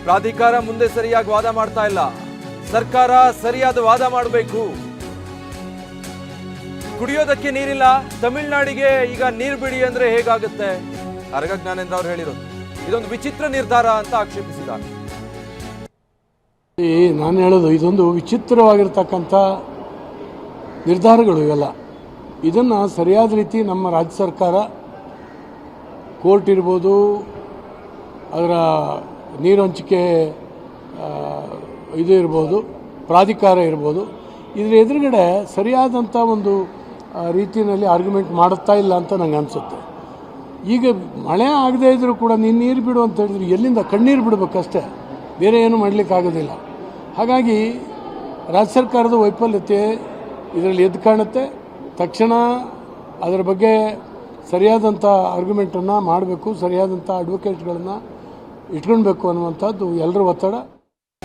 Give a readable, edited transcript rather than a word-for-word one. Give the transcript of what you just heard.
ಪ್ರಾಧಿಕಾರ ಮುಂದೆ ಸರಿಯಾಗಿ ವಾದ ಮಾಡ್ತಾ ಇಲ್ಲ. ಸರ್ಕಾರ ಸರಿಯಾದ ವಾದ ಮಾಡಬೇಕು. ಕುಡಿಯೋದಕ್ಕೆ ನೀರಿಲ್ಲ, ತಮಿಳುನಾಡಿಗೆ ಈಗ ನೀರು ಬಿಡಿ ಅಂದ್ರೆ ಹೇಗಾಗುತ್ತೆ? ಅರಗ ಜ್ಞಾನೇಂದ್ರ ಅವರು ಹೇಳಿರೋದು ಇದೊಂದು ವಿಚಿತ್ರ ನಿರ್ಧಾರ ಅಂತ ಆಕ್ಷೇಪಿಸಿದ್ದಾರೆ. ನಾನು ಹೇಳೋದು ಇದೊಂದು ವಿಚಿತ್ರವಾಗಿರ್ತಕ್ಕಂಥ ನಿರ್ಧಾರಗಳು ಇವೆಲ್ಲ. ಇದನ್ನು ಸರಿಯಾದ ರೀತಿ ನಮ್ಮ ರಾಜ್ಯ ಸರ್ಕಾರ, ಕೋರ್ಟ್ ಇರ್ಬೋದು, ಅದರ ನೀರು ಹಂಚಿಕೆ ಇದು ಇರ್ಬೋದು, ಪ್ರಾಧಿಕಾರ ಇರ್ಬೋದು, ಇದರ ಎದುರುಗಡೆ ಸರಿಯಾದಂಥ ಒಂದು ರೀತಿಯಲ್ಲಿ ಆರ್ಗ್ಯುಮೆಂಟ್ ಮಾಡುತ್ತಾ ಇಲ್ಲ ಅಂತ ನಂಗೆ ಅನಿಸುತ್ತೆ. ಈಗ ಮಳೆ ಆಗದೇ ಇದ್ದರೂ ಕೂಡ ನೀರು ಬಿಡು ಅಂತ ಹೇಳಿದ್ರೆ ಎಲ್ಲಿಂದ ಕಣ್ಣೀರು ಬಿಡಬೇಕಷ್ಟೇ, ಬೇರೆ ಏನು ಮಾಡಲಿಕ್ಕಾಗೋದಿಲ್ಲ. ಹಾಗಾಗಿ ರಾಜ್ಯ ಸರ್ಕಾರದ ವೈಫಲ್ಯತೆ ಇದರಲ್ಲಿ ಎದ್ದು ಕಾಣುತ್ತೆ. ತಕ್ಷಣ ಅದರ ಬಗ್ಗೆ ಸರಿಯಾದಂಥ ಆರ್ಗ್ಯುಮೆಂಟನ್ನು ಮಾಡಬೇಕು, ಸರಿಯಾದಂಥ ಅಡ್ವೊಕೇಟ್ಗಳನ್ನು ಇಟ್ಕೊಳ್ಬೇಕು ಅನ್ನುವಂಥದ್ದು ಎಲ್ಲರ ಒತ್ತಡ.